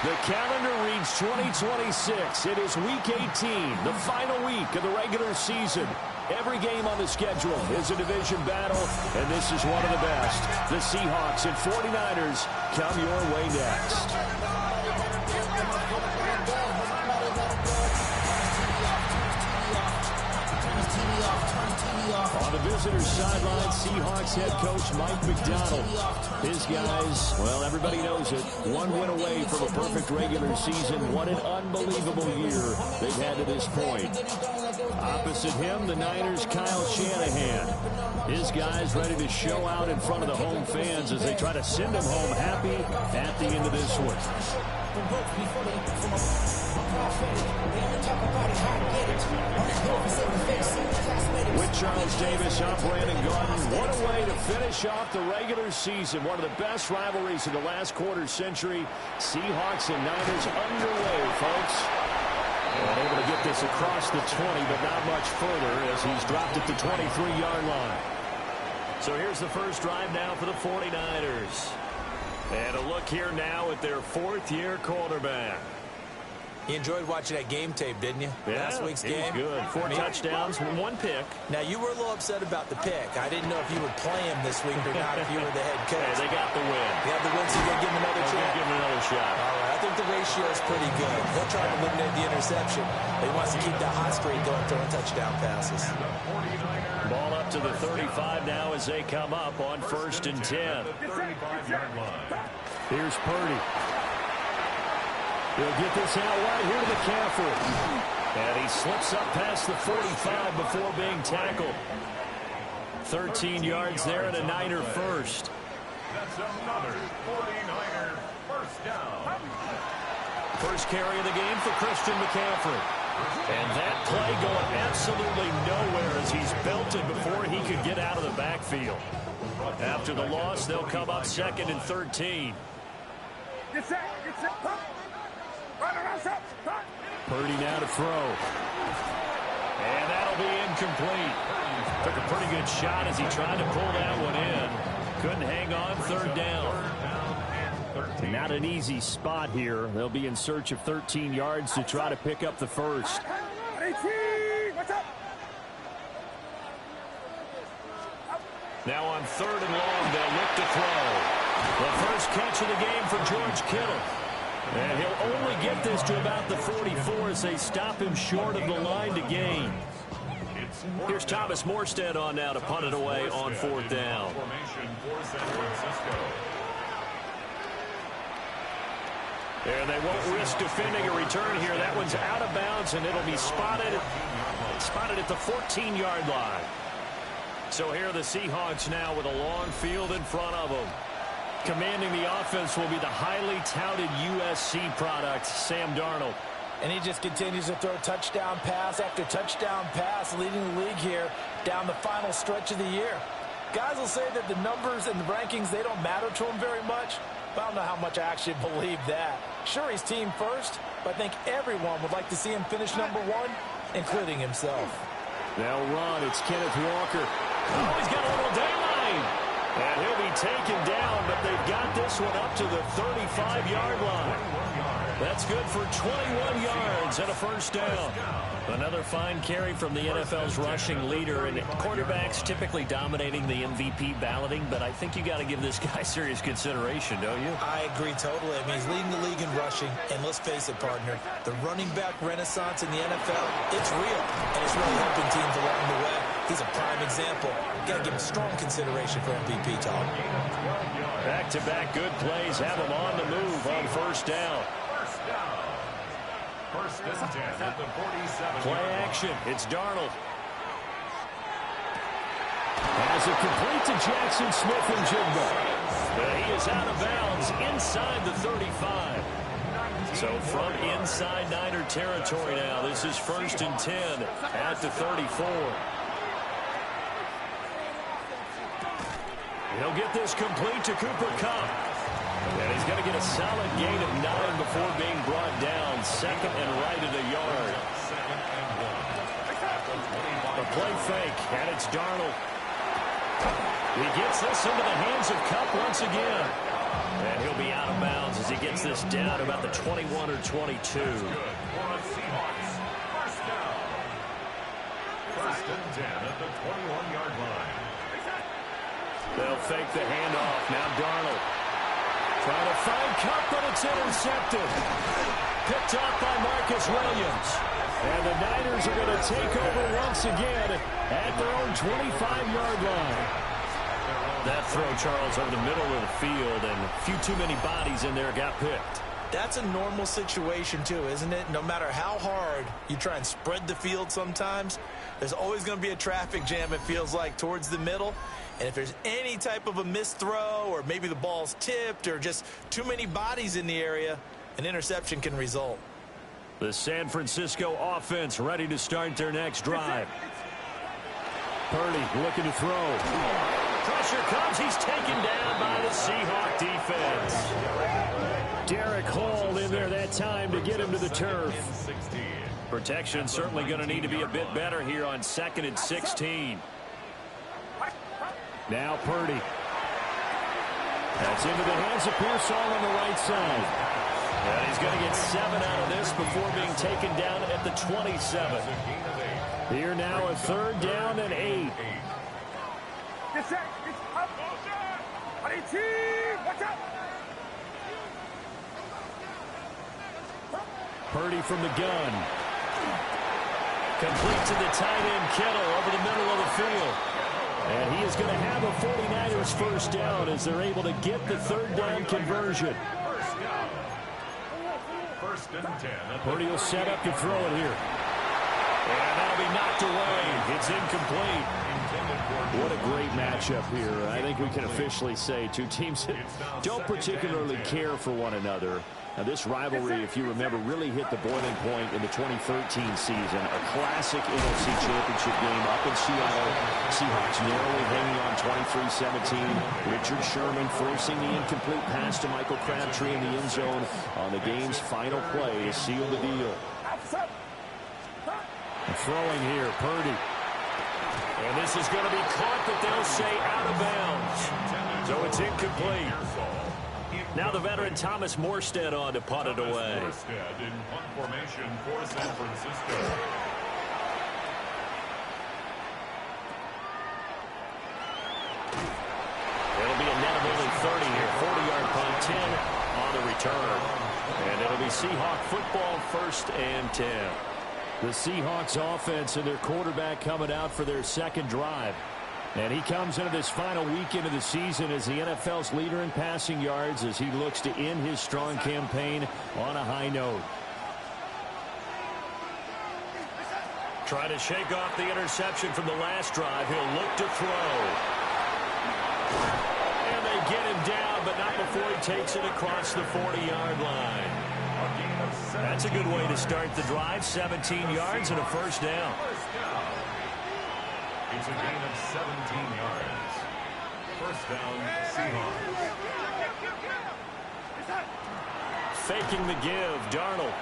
The calendar reads 2026. It is Week 18, the final week of the regular season. Every game on the schedule is a division battle, and this is one of the best. The Seahawks and 49ers come your way next. On the visitor's sideline, Seahawks head coach Mike Macdonald. His guys, well, everybody knows it. One win away from a perfect regular season. What an unbelievable year they've had to this point. Opposite him, the Niners' Kyle Shanahan. His guys ready to show out in front of the home fans as they try to send them home happy at the end of this one. With Charles Davis, I'm Brandon Garden. What a way to finish off the regular season. One of the best rivalries in the last quarter century. Seahawks and Niners underway, folks. And able to get this across the 20, but not much further as he's dropped at the 23-yard line. So here's the first drive now for the 49ers. And a look here now at their fourth-year quarterback. You enjoyed watching that game tape, didn't you? Yeah, last week's game. Good. 4 touchdowns, 1 pick. Now, you were a little upset about the pick. I didn't know if you would play him this week or not if you were the head coach. Hey, they got the win. You have the win, so you're going to give him another shot? Give him another shot. All right, I think the ratio is pretty good. He'll try to eliminate the interception. He wants to keep that hot streak going, throwing touchdown passes. Ball up to the 35 now as they come up on 1st and 10. Here's Purdy. He'll get this out right here to McCaffrey. And he slips up past the 45 before being tackled. 13 yards there and a Niner first. That's another 49er first down. First carry of the game for Christian McCaffrey. And that play going absolutely nowhere as he's belted before he could get out of the backfield. After the loss, they'll come up 2nd and 13. Get set. Purdy now to throw. And that'll be incomplete. Took a pretty good shot as he tried to pull that one in. Couldn't hang on, 3rd down. Not an easy spot here. They'll be in search of 13 yards to try to pick up the first. Now on 3rd and long, they'll look to throw. The first catch of the game for George Kittle. And he'll only get this to about the 44 as they stop him short of the line to gain. Here's Thomas Morstead on now to punt it away on 4th down. And they won't risk defending a return here. That one's out of bounds, and it'll be spotted at the 14-yard line. So here are the Seahawks now with a long field in front of them. Commanding the offense will be the highly touted USC product, Sam Darnold. And he just continues to throw touchdown pass after touchdown pass, leading the league here down the final stretch of the year. Guys will say that the numbers and the rankings, they don't matter to him very much. But I don't know how much I actually believe that. Sure, he's team first, but I think everyone would like to see him finish #1, including himself. They'll run. It's Kenneth Walker. Oh, he's got a little daylight. And he'll be taken down, but they've got this one up to the 35-yard line. That's good for 21 yards and a first down. Another fine carry from the NFL's rushing leader, and quarterbacks typically dominating the MVP balloting, but I think you got to give this guy serious consideration, don't you? I agree totally. I mean, he's leading the league in rushing, and let's face it, partner, the running back renaissance in the NFL, it's real, and it's really helping teams along the way. He's a prime example. Got to give him strong consideration for MVP talk. Back-to-back good plays have him on the move on 1st down. First and 10 at the 47. Play action. It's Darnold. Has it complete to Jackson Smith-Njigba. He is out of bounds inside the 35. So from inside Niner territory now, this is 1st and 10 at the 34. He'll get this complete to Cooper Kupp. And he's going to get a solid gain of 9 before being brought down. 2nd and right at a yard. The play fake, and it's Darnold. He gets this into the hands of Kupp once again. And he'll be out of bounds as he gets this down about the 21 or 22. That's good for a Seahawks first down. First and 10 at the 21-yard line. They'll fake the handoff. Now Darnold trying to find Cup, but it's intercepted. Picked off by Marcus Williams. And the Niners are going to take over once again at their own 25-yard line. That throw, Charles, over the middle of the field, and a few too many bodies in there got picked. That's a normal situation, too, isn't it? No matter how hard you try and spread the field sometimes, there's always going to be a traffic jam, it feels like, towards the middle. And if there's any type of a missed throw, or maybe the ball's tipped, or just too many bodies in the area, an interception can result. The San Francisco offense ready to start their next drive. Purdy looking to throw. Pressure comes. He's taken down by the Seahawk defense. Derek Hall in there that time to get him to the turf. Protection certainly going to need to be a bit better here on 2nd and 16. Now Purdy. That's into the hands of Pearsall on the right side. And he's going to get 7 out of this before being taken down at the 27. Here now a 3rd down and 8. Purdy from the gun. Complete to the tight end Kittle over the middle of the field. And he is going to have a 49ers first down as they're able to get the 3rd down conversion. First and 10. Purdy will set up to throw it here. And that'll be knocked away. It's incomplete. What a great matchup here. I think we can officially say two teams that don't particularly care for one another. Now, this rivalry, if you remember, really hit the boiling point in the 2013 season. A classic NFC Championship game up in Seattle. Seahawks narrowly hanging on 23-17. Richard Sherman forcing the incomplete pass to Michael Crabtree in the end zone on the game's final play to seal the deal. Throwing here, Purdy. And this is going to be caught, but they'll say out of bounds. So it's incomplete. Now the veteran Thomas Morstead on to punt it away. Morstead in punt formation for San Francisco. It'll be a net of only 30 here. 40-yard punt, 10 on the return. And it'll be Seahawk football, 1st and 10. The Seahawks offense and their quarterback coming out for their 2nd drive. And he comes into this final weekend of the season as the NFL's leader in passing yards as he looks to end his strong campaign on a high note. Try to shake off the interception from the last drive. He'll look to throw. And they get him down, but not before he takes it across the 40-yard line. That's a good way to start the drive. 17 yards and a first down. It's a gain of 17 yards. First down, Seahawks. Faking the give, Darnold.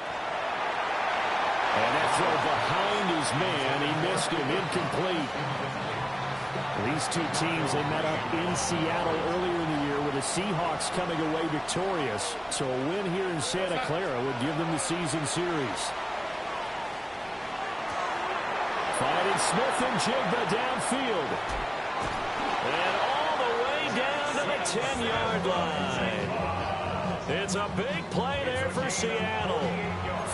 And that throw behind his man. He missed him, incomplete. These two teams, they met up in Seattle earlier in the year with the Seahawks coming away victorious. So a win here in Santa Clara would give them the season series. Finding Smith-Njigba downfield. And all the way down to the 10-yard line. It's a big play there for Seattle.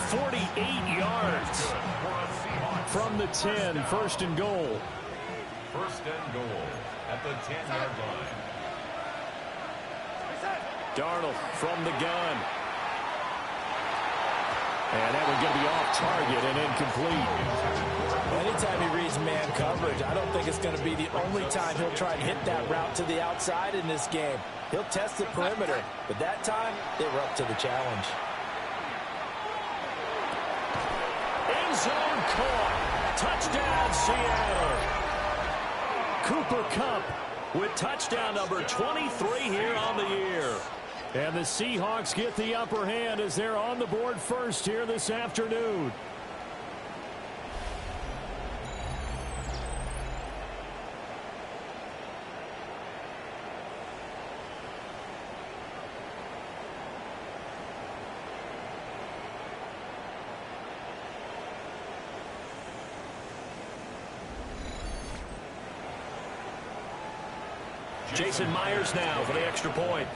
48 yards from the 10, 1st and goal. 1st and goal at the 10-yard line. Darnold from the gun. And that one's going to be off target and incomplete. Anytime he reads man coverage, I don't think it's going to be the only time he'll try and hit that route to the outside in this game. He'll test the perimeter, but that time they were up to the challenge. End zone caught. Touchdown, Seattle. Cooper Kupp with touchdown number 23 here on the year. And the Seahawks get the upper hand as they're on the board first here this afternoon. Jason Myers now for the extra point.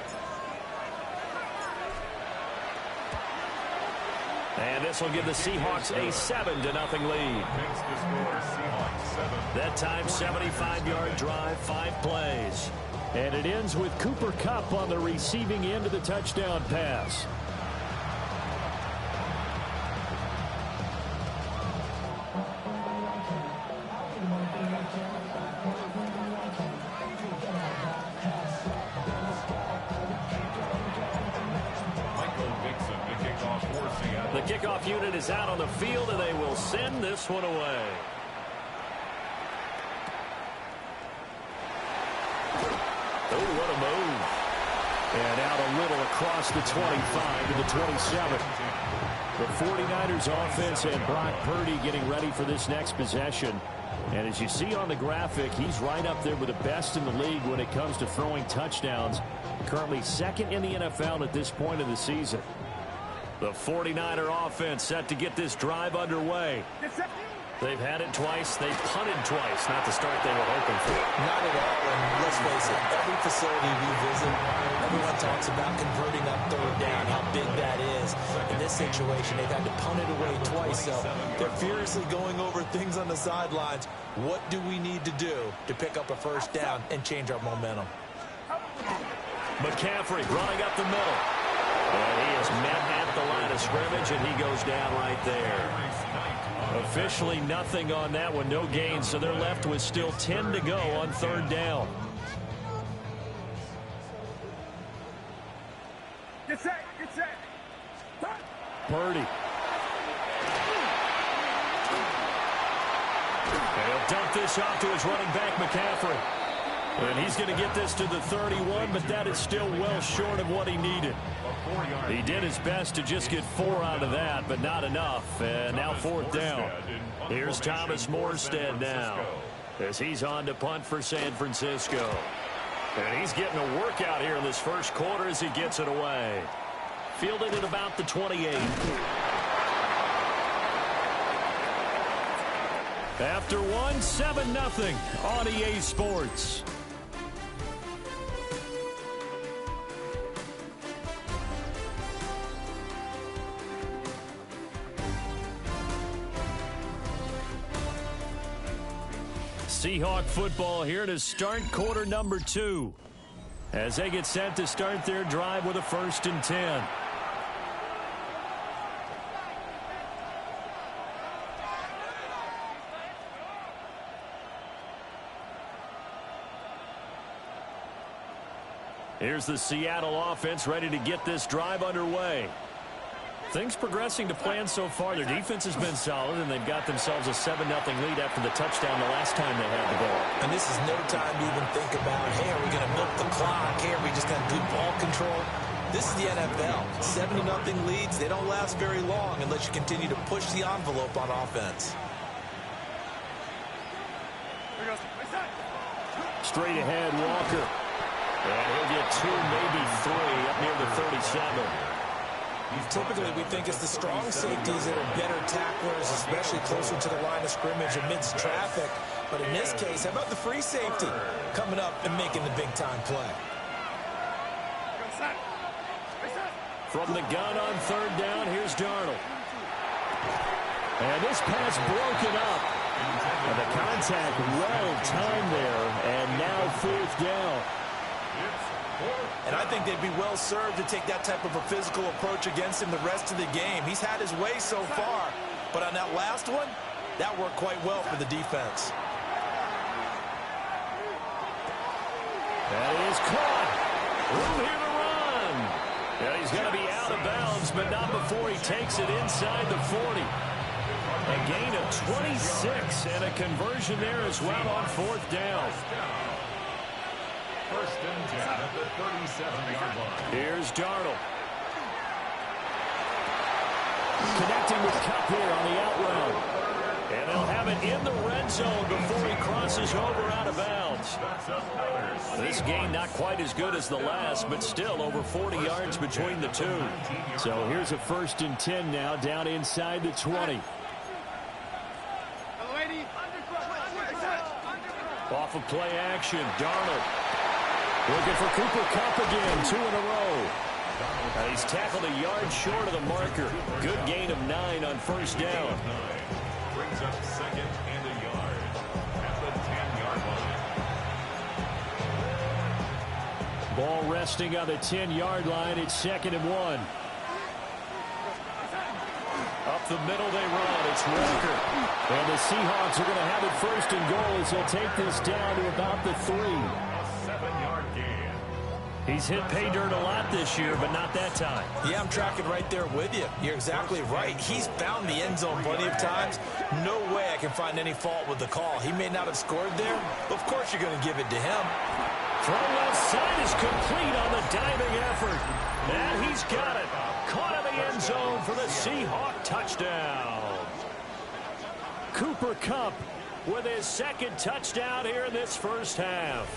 And this will give the Seahawks a 7-0 lead. That time, 75-yard drive, 5 plays. And it ends with Cooper Kupp on the receiving end of the touchdown pass. The kickoff unit is out on the field, and they will send this one away. Oh, what a move. And out a little across the 25 to the 27. The 49ers offense and Brock Purdy getting ready for this next possession. And as you see on the graphic, he's right up there with the best in the league when it comes to throwing touchdowns. Currently second in the NFL at this point of the season. The 49er offense set to get this drive underway. They've had it twice. They've punted twice. Not the start they were hoping for. Not at all. And let's face it, every facility we visit, everyone talks about converting up third down, how big that is. In this situation, they've had to punt it away twice. So they're furiously going over things on the sidelines. What do we need to do to pick up a first down and change our momentum? McCaffrey running up the middle. And he is met at the line of scrimmage, and he goes down right there. Officially nothing on that one, no gain, so they're left with still 10 to go on third down. Get set, get set. Purdy. And he'll dump this off to his running back, McCaffrey. And he's going to get this to the 31, but that is still well short of what he needed. He did his best to just get 4 out of that, but not enough. And now fourth down. Here's Thomas Morstead now as he's on to punt for San Francisco. And he's getting a workout here in this first quarter as he gets it away. Fielded at about the 28. After one, 7-0 on EA Sports. Seahawk football here to start quarter number 2 as they get set to start their drive with a 1st and 10. Here's the Seattle offense ready to get this drive underway. Things progressing to plan so far. Their defense has been solid, and they've got themselves a 7-0 lead after the touchdown the last time they had the ball. And this is no time to even think about, hey, are we going to milk the clock? Hey, are we just going to good ball control? This is the NFL. 7-0 leads, they don't last very long unless you continue to push the envelope on offense. Straight ahead, Walker. And he'll get 2, maybe 3 up near the 37. Typically, we think it's the strong safeties that are better tacklers, especially closer to the line of scrimmage amidst traffic. But in this case, how about the free safety coming up and making the big-time play? From the gun on third down, here's Darnold. And this pass broken up. And the contact well timed there, and now fourth down. And I think they'd be well served to take that type of a physical approach against him the rest of the game. He's had his way so far, but on that last one, that worked quite well for the defense. That is caught. Room here to run. And he's going to be out of bounds, but not before he takes it inside the 40. A gain of 26 and a conversion there as well on fourth down. 1st and 10 at the 37-yard line. Here's Darnold. Connecting with Kupp here on the out route. And they'll have it in the red zone before he crosses over out of bounds. This game not quite as good as the last, but still over 40 yards between the two. So here's a 1st and 10 now down inside the 20. Off of play action, Darnold. Looking for Cooper Kupp again, 2 in a row. He's tackled a yard short of the marker. Good gain of 9 on first down. Brings up 2nd and a yard at the 10-yard line. Ball resting on the 10-yard line. It's 2nd and 1. Up the middle they run. It's Walker. And the Seahawks are going to have it 1st and goal as they'll take this down to about the 3. A 7-yard gain. He's hit pay dirt a lot this year, but not that time. Yeah, I'm tracking right there with you. You're exactly right. He's found the end zone plenty of times. No way I can find any fault with the call. He may not have scored there. Of course you're going to give it to him. Throw left side is complete on the diving effort. And he's got it. Caught in the end zone for the Seahawk touchdown. Cooper Kupp with his 2nd touchdown here in this first half.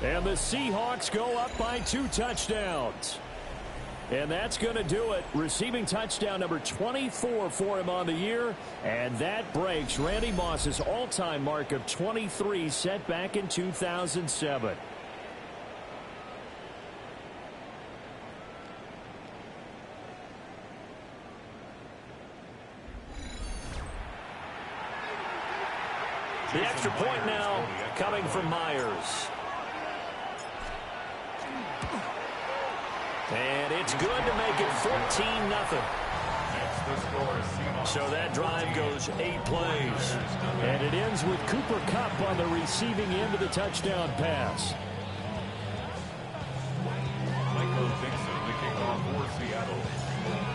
And the Seahawks go up by 2 touchdowns. And that's going to do it. Receiving touchdown number 24 for him on the year. And that breaks Randy Moss's all-time mark of 23 set back in 2007. The extra point now coming from Myers. And it's good to make it 14-0. So that drive goes 8 plays. And it ends with Cooper Kupp on the receiving end of the touchdown pass. Michael Dixon, the kickoff for Seattle.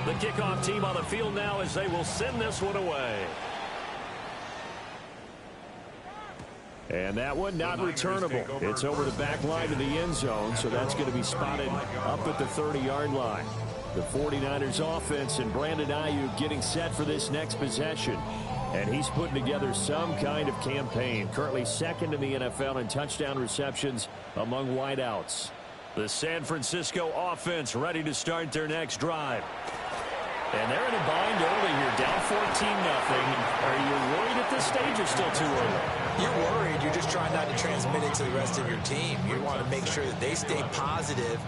The kickoff team on the field now as they will send this one away. And that one not returnable. It's over the back line of the end zone, so that's going to be spotted up at the 30-yard line. The 49ers offense and Brandon Ayuk getting set for this next possession. And he's putting together some kind of campaign. Currently 2nd in the NFL in touchdown receptions among wideouts. The San Francisco offense ready to start their next drive. And they're in a bind early here, down 14-0. Are you worried at this stage or still too early? You're worried. You're just trying not to transmit it to the rest of your team. You want to make sure that they stay positive.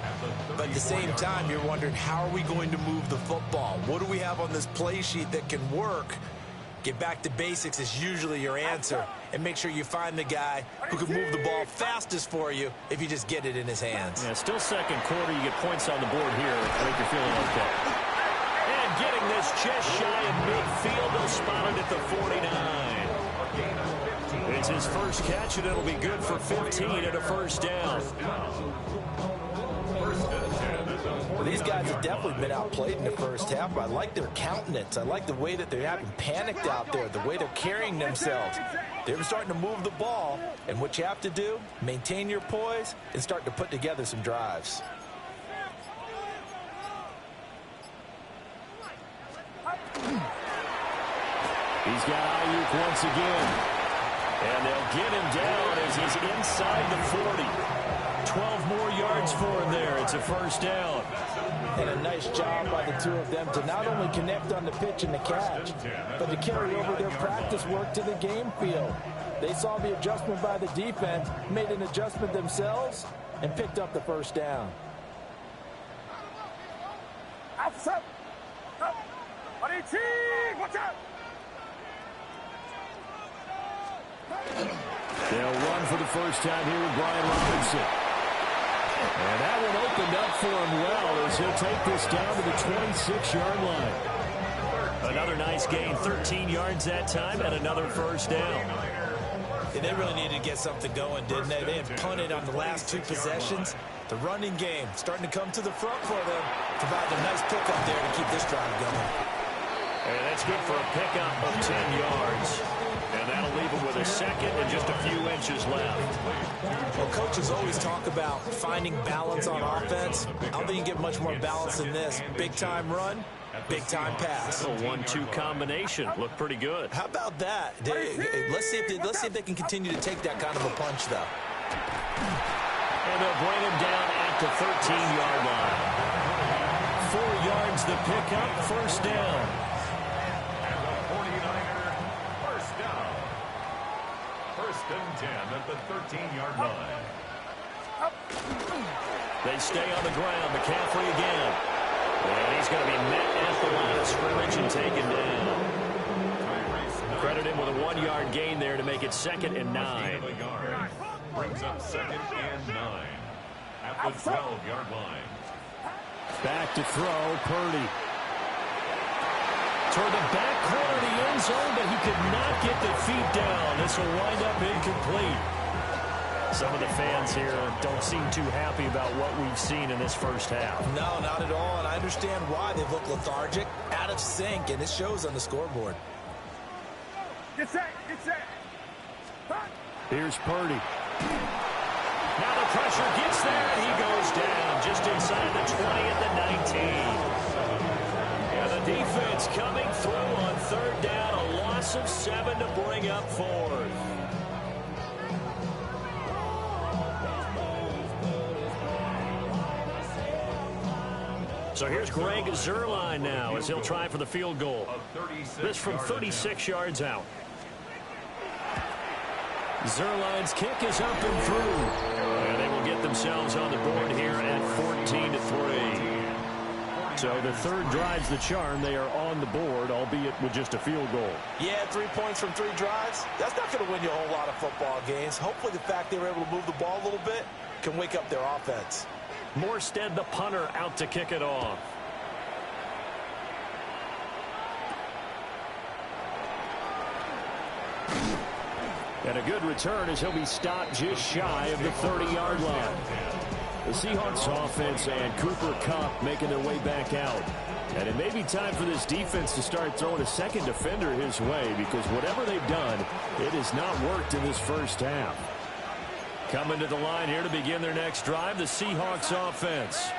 But at the same time, you're wondering, how are we going to move the football? What do we have on this play sheet that can work? Get back to basics is usually your answer. And make sure you find the guy who can move the ball fastest for you if you just get it in his hands. Yeah, still 2nd quarter. You get points on the board here. I think you're feeling okay. And getting this just shy of midfield. They'll spot it at the 49. It's his first catch, and it'll be good for 15 and a 1st down. Well, these guys have definitely been outplayed in the first half, but I like their countenance. I like the way that they're having panicked out there, the way they're carrying themselves. They're starting to move the ball, and what you have to do, maintain your poise and start to put together some drives. He's got Ayuk once again. And they'll get him down as he's inside the 40. 12 more yards for him there. It's a 1st down. And a nice job by the 2 of them to not only connect on the pitch and the catch, but to carry over their practice work to the game field. They saw the adjustment by the defense, made an adjustment themselves, and picked up the 1st down. Outside. Watch out. They'll run for the first time here with Brian Robinson. And that one opened up for him well as he'll take this down to the 26-yard line. Another nice gain, 13 yards that time, and another 1st down. Yeah, they really needed to get something going, didn't they? They had punted on the last 2 possessions. The running game starting to come to the front for them. Providing a nice pickup there to keep this drive going. And that's good for a pickup of 10 yards. And that'll leave him with a 2nd and just a few inches left. Well, coaches always talk about finding balance on offense. I don't think you get much more balance than this. Big-time run, big-time pass. A 1-2 combination. Looked pretty good. How about that? Let's see if they can continue to take that kind of a punch, though. And they'll bring him down at the 13-yard line. 4 yards the pickup, 1st down. First and 10 at the 13-yard line. They stay on the ground. McCaffrey again. And he's going to be met at the line of scrimmage and taken down. Credit him with a 1-yard gain there to make it 2nd and 9. Brings up 2nd and 9 at the 12-yard line. Back to throw, Purdy. Toward the back corner of the end zone, but he could not get the feet down. This will wind up incomplete. Some of the fans here don't seem too happy about what we've seen in this first half. No, not at all, and I understand why. They look lethargic, out of sync, and it shows on the scoreboard. Get set, get set. Here's Purdy. Now the pressure gets there, and he goes down just inside the 20 at the 19. And the defense coming through on 3rd down, a loss of 7 to bring up 4th. So here's Greg Zuerlein now as he'll try for the field goal. This from 36 yards out. Zuerlein's kick is up and through. And they will get themselves on the board here at 14-3. So the third drive's the charm. They are on the board, albeit with just a field goal. Yeah, 3 points from 3 drives. That's not going to win you a whole lot of football games. Hopefully the fact they were able to move the ball a little bit can wake up their offense. Morstead, the punter, out to kick it off. And a good return as he'll be stopped just shy of the 30-yard line. The Seahawks offense and Cooper Kupp making their way back out. And it may be time for this defense to start throwing a second defender his way, because whatever they've done, it has not worked in this first half. Coming to the line here to begin their next drive, the Seahawks offense.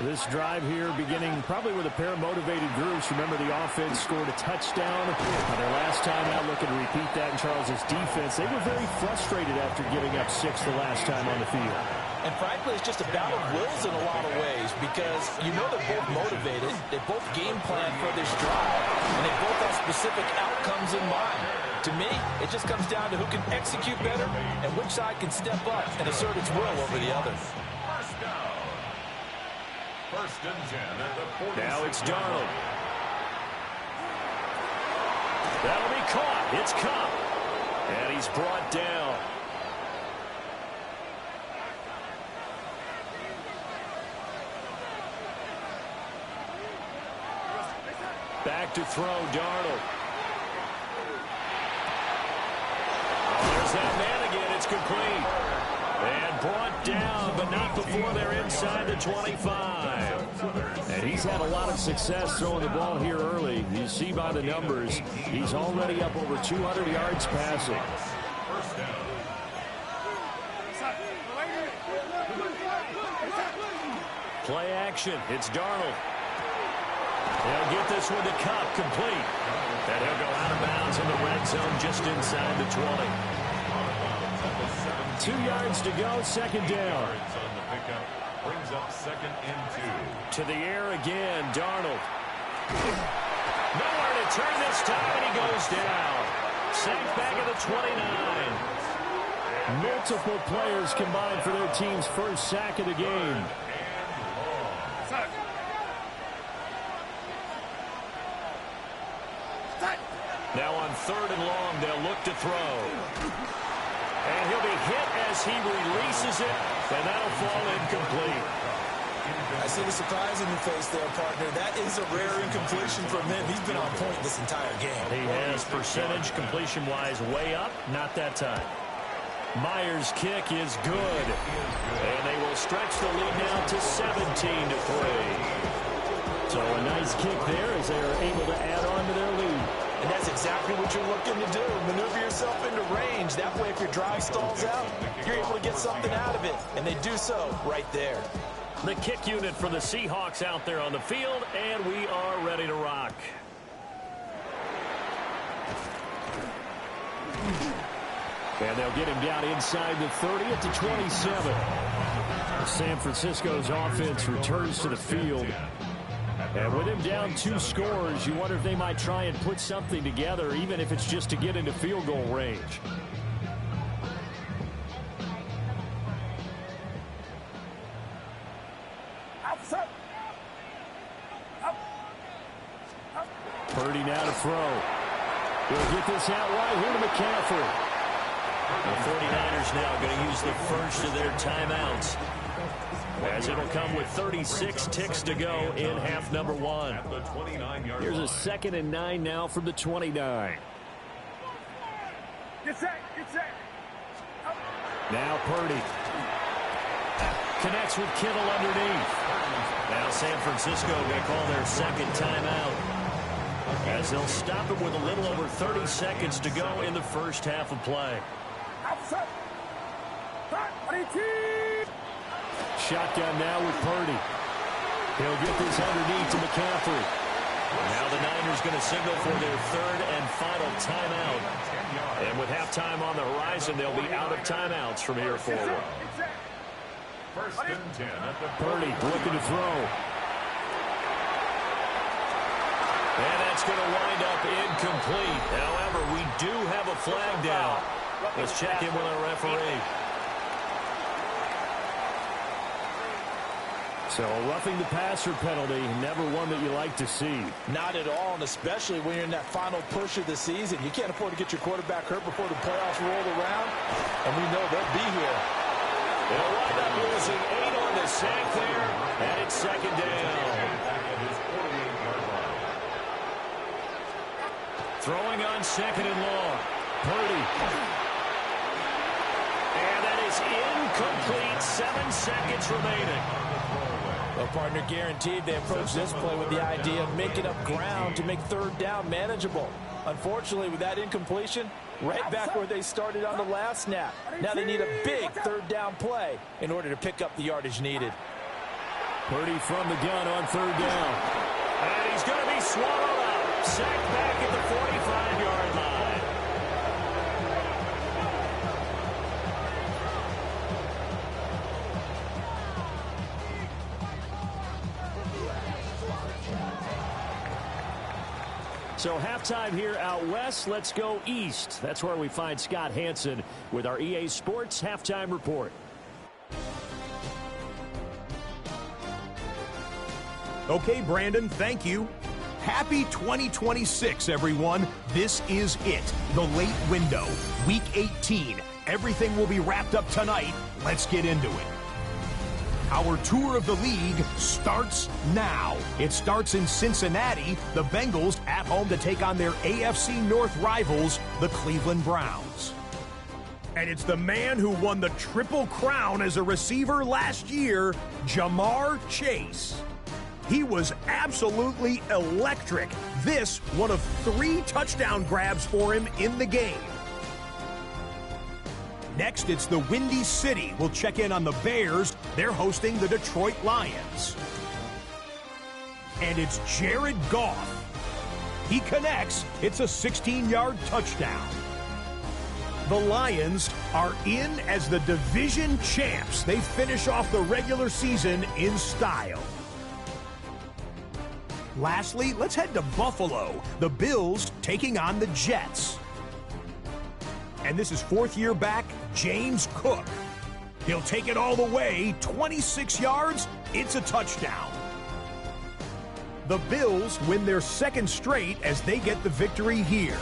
This drive here beginning probably with a pair of motivated groups. Remember, the offense scored a touchdown on their last time out. Looking to repeat that in Charles's defense. They were very frustrated after giving up 6 the last time on the field. And frankly, it's just a battle of wills in a lot of ways, because you know they're both motivated. They both game plan for this drive, and they both have specific outcomes in mind. To me, it just comes down to who can execute better and which side can step up and assert its will over the other. First and 10 at the 46. Now it's Darnold. That'll be caught. It's Kupp. And he's brought down. Back to throw, Darnold. There's that man again. It's complete. And brought down, but not before they're inside the 25. And he's had a lot of success throwing the ball here early. You see by the numbers, he's already up over 200 yards passing. Play action. It's Darnold. He'll get this one to Kupp, complete. And he'll go out of bounds in the red zone just inside the 20. 2 yards to go, 2nd down. Brings up 2nd and 2. To the air again, Darnold. Nowhere to turn this time, and he goes down. Sacked back at the 29. Multiple players combined for their team's first sack of the game. Now on 3rd and long, they'll look to throw. And he'll be hit as he releases it, and that'll fall incomplete. I see the surprise in your face there, partner. That is a rare incompletion from him. He's been on point this entire game. He has percentage completion-wise way up, not that time. Myers' kick is good. And they will stretch the lead now to 17-3. So a nice kick there as they are able to add on to their lead. And that's exactly what you're looking to do. Maneuver yourself into range. That way, if your drive stalls out, you're able to get something out of it. And they do so right there. The kick unit for the Seahawks out there on the field, and we are ready to rock. And they'll get him down inside the 30 at the 27. San Francisco's offense returns to the field. And with him down 2 scores, you wonder if they might try and put something together, even if it's just to get into field goal range. Purdy now to throw. He'll get this out wide here to McCaffrey. The 49ers now going to use the first of their timeouts, as it'll come with 36 ticks to go in half number one. Here's a 2nd and 9 now from the 29. Get set. Now Purdy connects with Kittle underneath. Now San Francisco going to call their second timeout, as they'll stop him with a little over 30 seconds to go in the first half of play. Shotgun now with Purdy. He'll get this underneath to McCaffrey. Now the Niners going to signal for their third and final timeout. And with halftime on the horizon, they'll be out of timeouts from here forward. First and 10 at the Purdy looking to throw. And that's going to wind up incomplete. However, we do have a flag down. Let's check in with our referee. So a roughing the passer penalty, never one that you like to see. Not at all, and especially when you're in that final push of the season. You can't afford to get your quarterback hurt before the playoffs roll around, and we know they'll be here. They'll wind up losing 8 on the sack there, and it's second down. Throwing on 2nd and long. Purdy. And that is incomplete. 7 seconds remaining. Well, partner, guaranteed they approach this play with the idea of making up ground to make third down manageable. Unfortunately, with that incompletion, right back where they started on the last snap. Now they need a big third down play in order to pick up the yardage needed. Purdy from the gun on third down. And he's going to be swallowed up. Sacked back at the 45-yard line. So halftime here out west. Let's go east. That's where we find Scott Hansen with our EA Sports halftime report. Okay, Brandon, thank you. Happy 2026, everyone. This is it, the late window, Week 18. Everything will be wrapped up tonight. Let's get into it. Our tour of the league starts now. It starts in Cincinnati, the Bengals at home to take on their AFC North rivals, the Cleveland Browns. And it's the man who won the Triple Crown as a receiver last year, Jamar Chase. He was absolutely electric. This, one of 3 touchdown grabs for him in the game. Next, it's the Windy City. We'll check in on the Bears. They're hosting the Detroit Lions. And it's Jared Goff. He connects. It's a 16-yard touchdown. The Lions are in as the division champs. They finish off the regular season in style. Lastly, let's head to Buffalo. The Bills taking on the Jets. And this is 4th year back, James Cook. He'll take it all the way, 26 yards, it's a touchdown. The Bills win their 2nd straight as they get the victory here.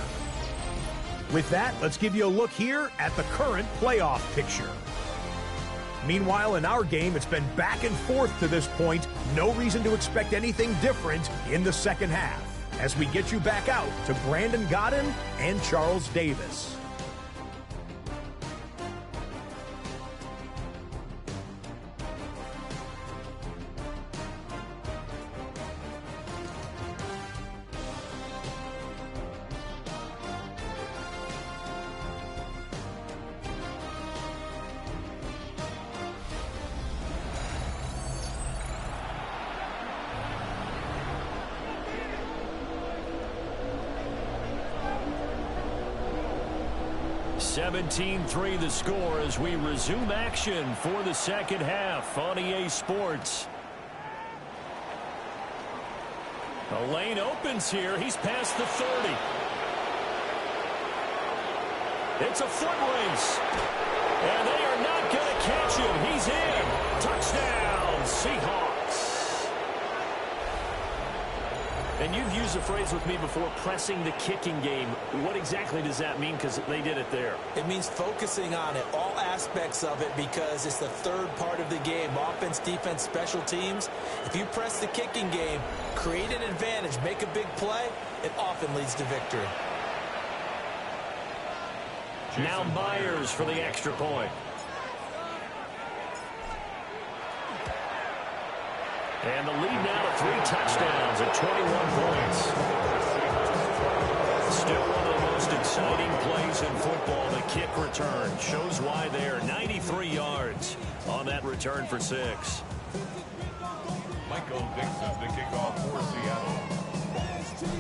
With that, let's give you a look here at the current playoff picture. Meanwhile, in our game, it's been back and forth to this point. No reason to expect anything different in the second half, as we get you back out to Brandon Godden and Charles Davis. (17-3) the score as we resume action for the second half on EA Sports. A lane opens here. He's past the 30. It's a foot race. And they are not going to catch him. He's in. Touchdown, Seahawks. And you've used the phrase with me before, pressing the kicking game. What exactly does that mean? Because they did it there. It means focusing on it, all aspects of it, because it's the third part of the game. Offense, defense, special teams. If you press the kicking game, create an advantage, make a big play, it often leads to victory. Now Myers for the extra point. And the lead now to 3 touchdowns at 21 points. Still one of the most exciting plays in football, the kick return. Shows why there. 93 yards on that return for 6. Michael Dixon, the kickoff for Seattle.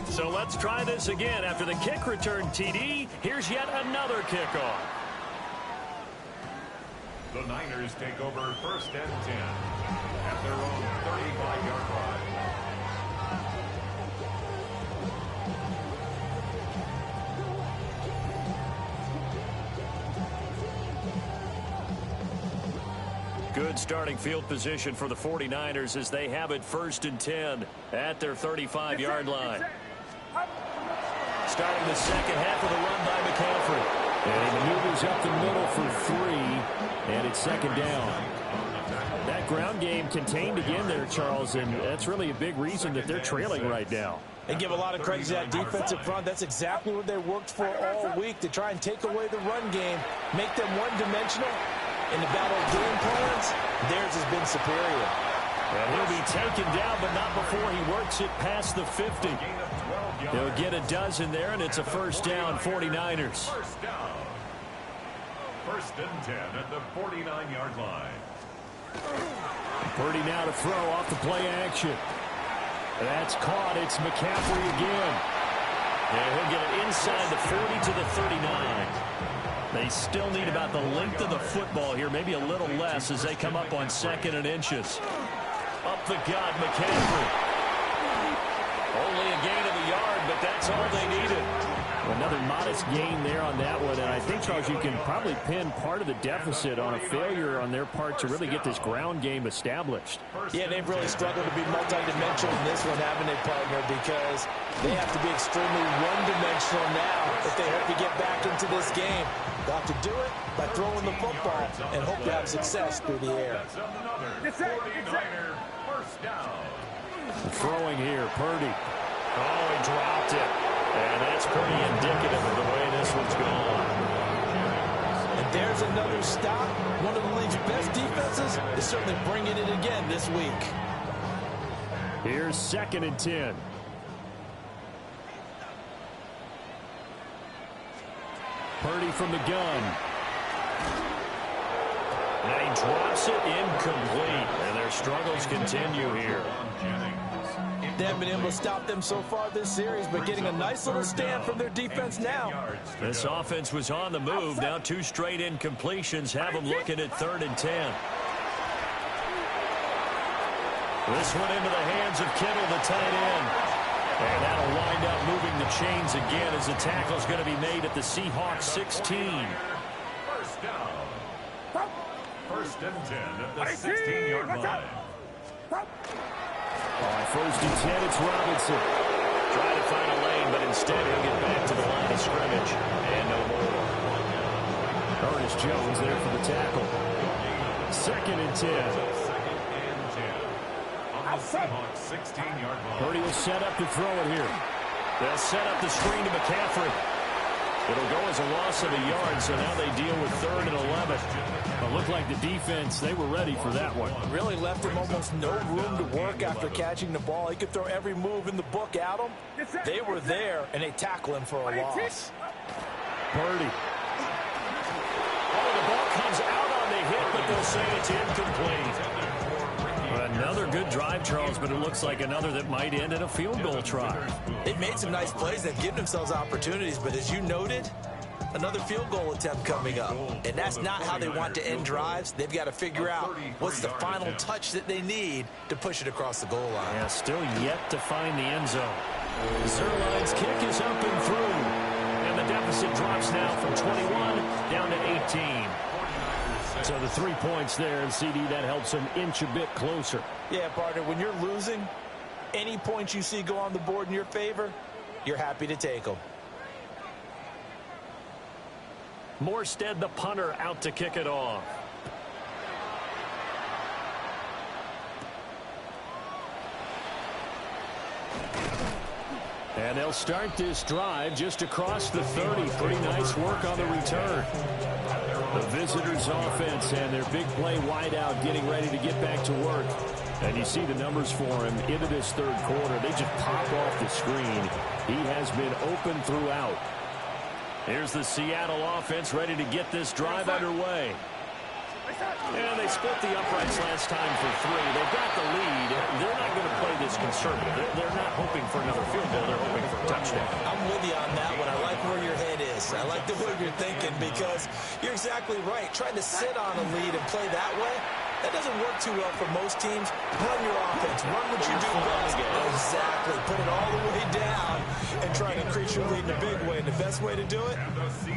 So let's try this again. After the kick return TD, here's yet another kickoff. The Niners take over 1st and 10 at their own 35-yard line. Good starting field position for the 49ers as they have it 1st and 10 at their 35-yard line. Starting the second half of the run by McCaffrey. And he maneuvers up the middle for 3, and it's 2nd down. That ground game contained again there, Charles, and that's really a big reason that they're trailing right now. They give a lot of credit to that defensive front. That's exactly what they worked for all week, to try and take away the run game, make them one-dimensional. In the battle of game plans, theirs has been superior. And he'll be taken down, but not before he works it past the 50. He'll get a dozen there, and it's a 1st down, 49ers. 1st down. 1st and 10 at the 49-yard line. Purdy now to throw off the play action. That's caught. It's McCaffrey again. And he'll get it inside the 40 to the 39. They still need about the length of the football here, maybe a little less as they come up on 2nd and inches. Up the gut, McCaffrey. Only a gain of a yard, but that's all they needed. Another modest gain there on that one, and I think, Charles, you can probably pin part of the deficit on a failure on their part to really get this ground game established. Yeah, they've really struggled to be multidimensional in this one, haven't they, partner, because they have to be extremely one-dimensional now if they hope to get back into this game. They'll have to do it by throwing the football and hope to have success through the air. Throwing here, Purdy. Oh, he dropped it. And that's pretty indicative of the way this one's gone. And there's another stop. One of the league's best defenses is certainly bringing it again this week. Here's 2nd and 10. Purdy from the gun. And he drops it incomplete. And their struggles continue here. They haven't been able to stop them so far this series, but getting a nice little stand from their defense now. This offense was on the move. Now 2 straight incompletions have them looking at 3rd and 10. This one into the hands of Kittle, the tight end. And that'll wind up moving the chains again as the tackle's going to be made at the Seahawks 16. 1st down. 1st and 10 at the 16-yard line. 1st and 10, it's Robinson. Trying to find a lane, but instead he'll get back to the line of scrimmage. And no more. Ernest Jones there for the tackle. 2nd and 10. 2nd and 10 on the Seahawks 16-yard line. Purdy will set up to throw it here. They'll set up the screen to McCaffrey. It'll go as a loss of a yard, so now they deal with 3rd and 11. It looked like the defense, they were ready for that one. Really left him almost no room to work after catching the ball. He could throw every move in the book at him. They were there, and they tackle him for a loss. Purdy. Oh, the ball comes out on the hit, but they'll say it's incomplete. Another good drive, Charles, but it looks like another that might end in a field goal try. They've made some nice plays. They've given themselves opportunities, but as you noted, another field goal attempt coming up. And that's not how they want to end drives. They've got to figure out what's the final touch that they need to push it across the goal line. Yeah, still yet to find the end zone. Zerline's kick is up and through. And the deficit drops now from 21 down to 18. So the 3 points there, and CD, that helps them inch a bit closer. Yeah, partner, when you're losing Any points you see go on the board in your favor, you're happy to take them. Morstead, the punter, out to kick it off. And they'll start this drive just across the 30. Pretty nice work on the return. The visitors' offense and their big play wideout getting ready to get back to work. And you see the numbers for him into this third quarter. They just pop off the screen. He has been open throughout. Here's the Seattle offense ready to get this drive underway. And they split the uprights last time for 3. They've got the lead. They're not going to play this conservative. They're not hoping for another field goal. They're hoping for a touchdown. I'm with you on that one. I like where your head is. I like the way you're thinking because you're exactly right. Trying to sit on a lead and play that way, that doesn't work too well for most teams. Run your offense. Run what you do best. Exactly. Put it all the way down and try to increase your lead in a big way. And the best way to do it,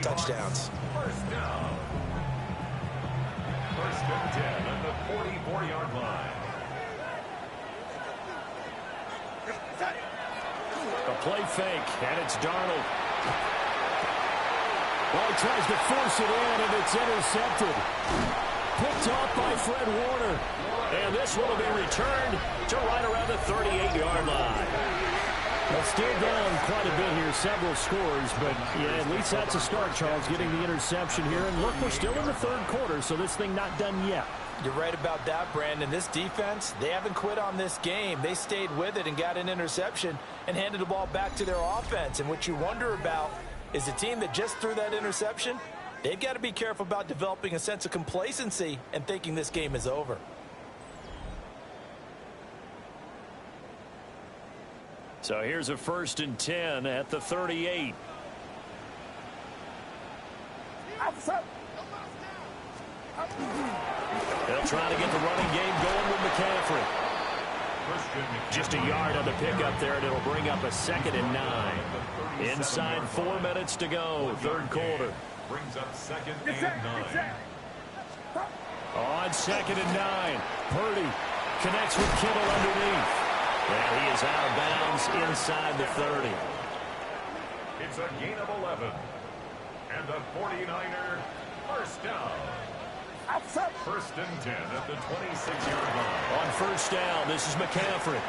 touchdowns. First down. First and 10 at the 44-yard line. A play fake, and it's Darnold. Well, he tries to force it in, and it's intercepted. Picked off by Fred Warner. And this one will be returned to right around the 38-yard line. Well, still down quite a bit here, several scores, but yeah, at least that's a start, Charles, getting the interception here. And look, we're still in the third quarter, so this thing not done yet. You're right about that, Brandon. This defense, they haven't quit on this game. They stayed with it and got an interception and handed the ball back to their offense. And what you wonder about is the team that just threw that interception, they've got to be careful about developing a sense of complacency and thinking this game is over. So here's a 1st and 10 at the 38. They'll try to get the running game going with McCaffrey. Just a yard on the pickup there, and it'll bring up a 2nd and 9. Inside 4 minutes to go, third quarter. Brings up 2nd and 9. On 2nd and 9, Purdy connects with Kittle underneath. And he is out of bounds inside the 30. It's a gain of 11. And the 49er first down. 1st and 10 at the 26-yard line. On first down, this is McCaffrey.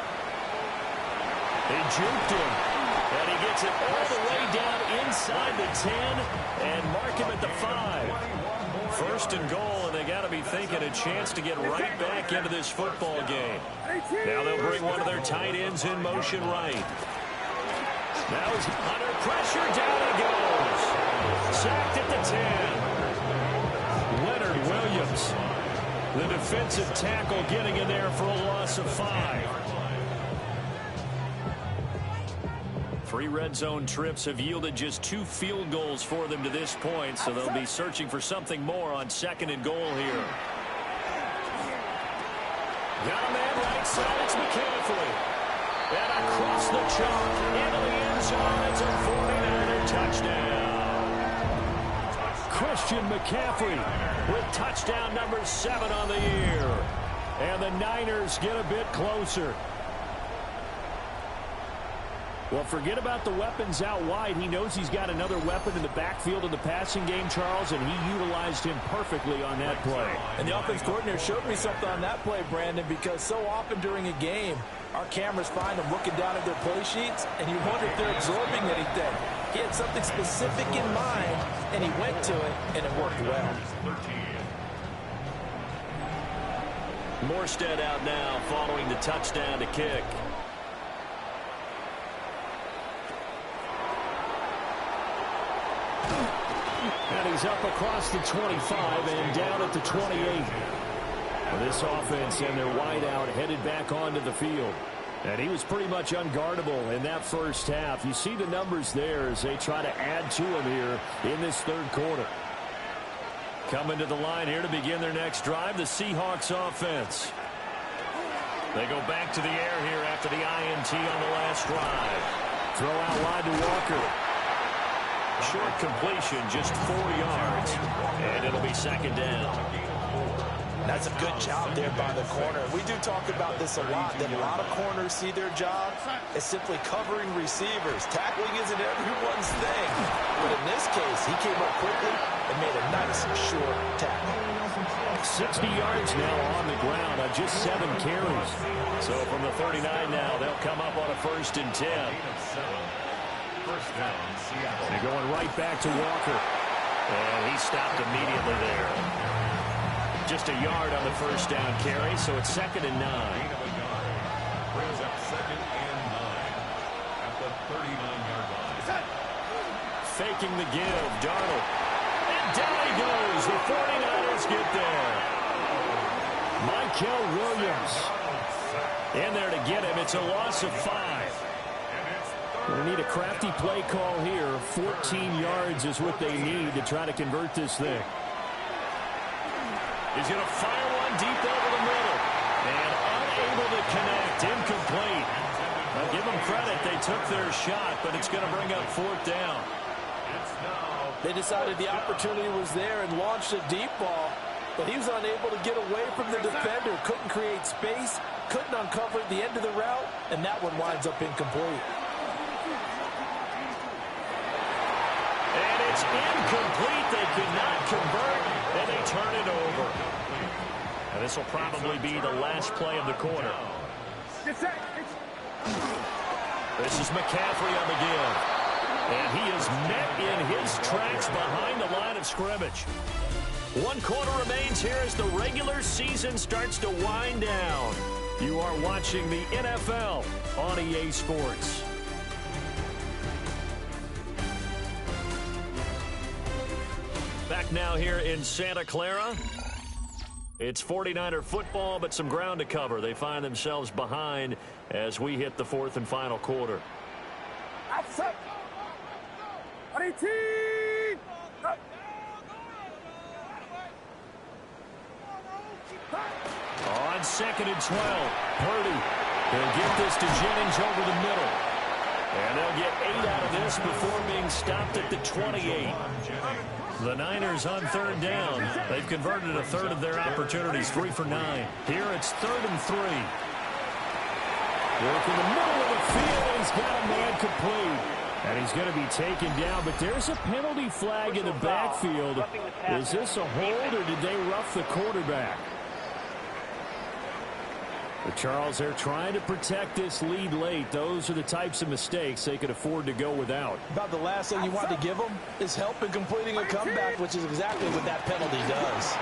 They juked him. And he gets it all the way down inside the 10 and mark him at the 5. 1st and goal, and they got to be thinking a chance to get right back into this football game. Now they'll bring one of their tight ends in motion right. Now he's under pressure. Down he goes. Sacked at the 10. Leonard Williams, the defensive tackle, getting in there for a loss of 5. 3 red zone trips have yielded just 2 field goals for them to this point, so they'll be searching for something more on 2nd and goal here. Got a man right side, it's McCaffrey. And across the chalk, into the end zone, it's a 49er touchdown. Christian McCaffrey with touchdown number 7 on the year. And the Niners get a bit closer. Well, forget about the weapons out wide. He knows he's got another weapon in the backfield in the passing game, Charles, and he utilized him perfectly on that play. And the offense coordinator showed me something on that play, Brandon, because so often during a game, our cameras find them looking down at their play sheets, and you wonder if they're absorbing anything. He had something specific in mind, and he went to it, and it worked well. Morstead out now following the touchdown to kick. And he's up across the 25 and down at the 28. Well, this offense and their wideout headed back onto the field. And he was pretty much unguardable in that first half. You see the numbers there as they try to add to him here in this third quarter. Coming to the line here to begin their next drive, the Seahawks offense. They go back to the air here after the INT on the last drive. Throw out wide to Walker. Short completion, just 4 yards, and it'll be 2nd down. That's a good job there by the corner. We do talk about this a lot, that a lot of corners see their job as simply covering receivers. Tackling isn't everyone's thing. But in this case, he came up quickly and made a nice, short tackle. 60 yards now on the ground on just 7 carries. So from the 39 now, they'll come up on a 1st and 10. First down, Seattle. They're going right back to Walker. And he stopped immediately there. Just a yard on the 1st down carry, so it's 2nd and 9. Gain of a yard. Brings up 2nd and 9 at the 39-yard line. Faking the give, Darnold. And down he goes. The 49ers get there. Michael Williams in there to get him. It's a loss of 5. They need a crafty play call here. 14 yards is what they need to try to convert this thing. He's going to fire one deep over the middle. And unable to connect. Incomplete. I'll give them credit. They took their shot, but it's going to bring up 4th down. They decided the opportunity was there and launched a deep ball, but he was unable to get away from the defender. Couldn't create space, couldn't uncover the end of the route, and that one winds up incomplete. And it's incomplete. They could not convert, and they turn it over. And this will probably be the last play of the quarter. This is McCaffrey on the give. And he is met in his tracks behind the line of scrimmage. 1 quarter remains here as the regular season starts to wind down. You are watching the NFL on EA Sports. Back now here in Santa Clara. It's 49er football, but some ground to cover. They find themselves behind as we hit the 4th and final quarter. On 2nd and 12, Purdy will get this to Jennings over the middle. And they'll get 8 out of this before being stopped at the 28. The Niners on 3rd down. They've converted a third of their opportunities, 3 for 9. Here it's 3rd and 3. Work in the middle of the field, and he's got a man complete. And he's going to be taken down, but there's a penalty flag in the backfield. Is this a hold, or did they rough the quarterback? But Charles, they're trying to protect this lead late. Those are the types of mistakes they could afford to go without. About the last thing you want to give them is help in completing a comeback, which is exactly what that penalty does.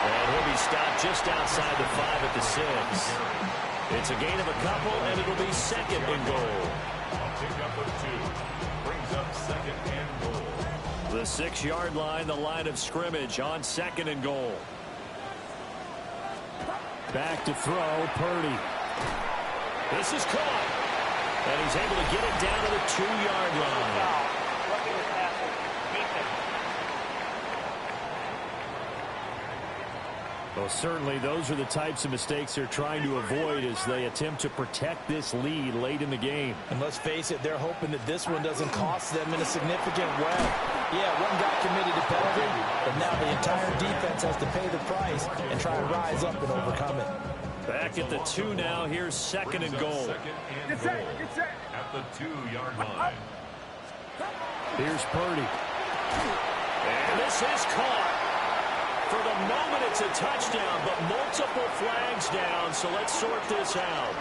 And he'll be stopped just outside the 5 at the 6. It's a gain of a couple, and it'll be 2nd and goal. Pickup of 2. Brings up 2nd and goal. The 6-yard line, the line of scrimmage on 2nd and goal. Back to throw, Purdy. This is caught. And he's able to get it down to the 2-yard line. Well, certainly those are the types of mistakes they're trying to avoid as they attempt to protect this lead late in the game. And let's face it, they're hoping that this one doesn't cost them in a significant way. Yeah, one guy committed a penalty, but now the entire defense has to pay the price and try to rise up and overcome it. Back at the 2 now. Here's 2nd and goal. Get set. At the 2-yard line. Here's Purdy. And this is caught. For the moment, it's a touchdown, but multiple flags down, so let's sort this out.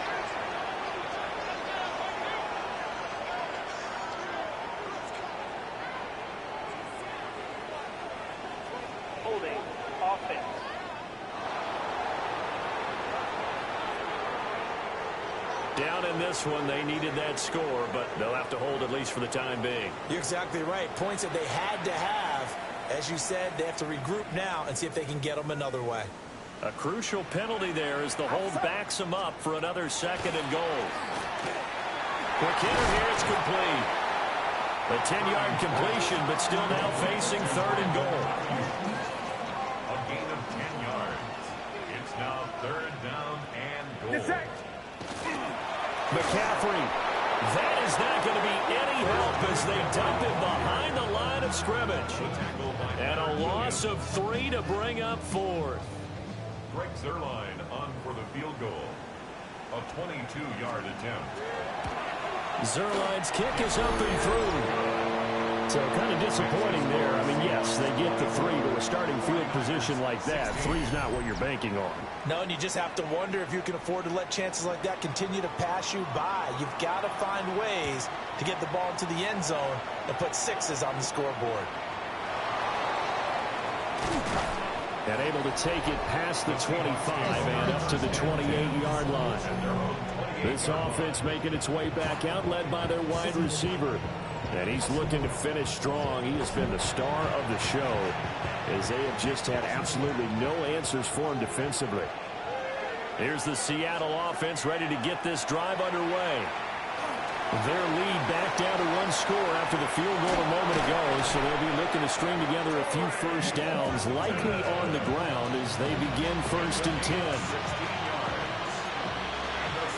Holding, offense. Down in this one, they needed that score, but they'll have to hold at least for the time being. You're exactly right. Points that they had to have. As you said, they have to regroup now and see if they can get them another way. A crucial penalty there as the hold backs them up for another 2nd and goal. Quick hitter here, it's complete. A 10-yard completion, but still now facing 3rd and goal. A gain of 10 yards. It's now 3rd down and goal. McCaffrey. That is not going to be any help as they dump it behind the line of scrimmage. And a loss of 3 to bring up 4th. Greg Zuerlein on for the field goal. A 22-yard attempt. Zuerlein's kick is up and through. So kind of disappointing there. I mean, yes, they get the 3, but with starting field position like that, 3's not what you're banking on. No, and you just have to wonder if you can afford to let chances like that continue to pass you by. You've got to find ways to get the ball into the end zone and put 6s on the scoreboard. And able to take it past the 25 and up to the 28-yard line. This offense making its way back out, led by their wide receiver. And he's looking to finish strong. He has been the star of the show, as they have just had absolutely no answers for him defensively. Here's the Seattle offense ready to get this drive underway. Their lead back down to 1 score after the field goal a moment ago, so they'll be looking to string together a few first downs, likely on the ground as they begin 1st and 10. The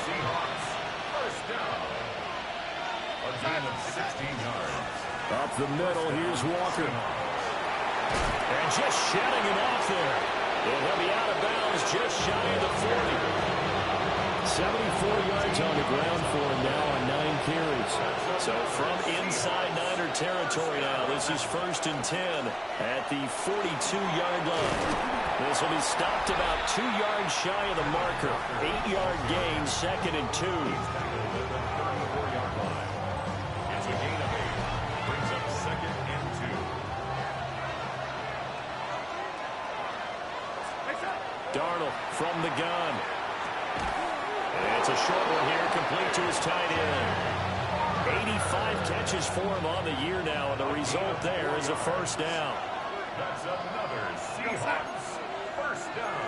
Seahawks, first down. A gain of 16 yards. Up the middle, here's Walker. And just shedding him off there. And he'll be out of bounds just shy of the 40. 74 yards on the ground for him now on 9 carries. So from inside Niner territory now, this is 1st and 10 at the 42-yard line. This will be stopped about 2 yards shy of the marker. 8-yard gain, 2nd and 2. It's a gain of 8. Brings up 2nd and 2. Darnold from the gun. It's a short one here, complete to his tight end. 85 catches for him on the year now, and the result there is a first down. That's another Seahawks first down.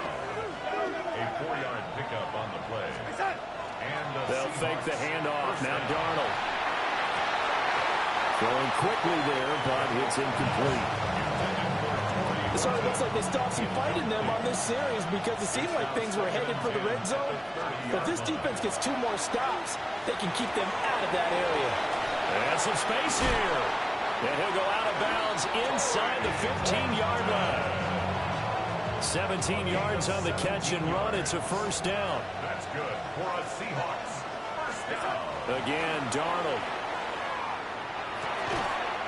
A 4-yard pickup on the play. And They'll fake the handoff. Now Darnold. Throwing quickly there, but it's incomplete. It sort of looks like they stopped some fight in them on this series because it seemed like things were headed for the red zone. But if this defense gets 2 more stops, they can keep them out of that area. And some space here. And he'll go out of bounds inside the 15-yard line. 17 yards on the catch and run. It's a first down. That's good for a Seahawks first down. Again, Darnold.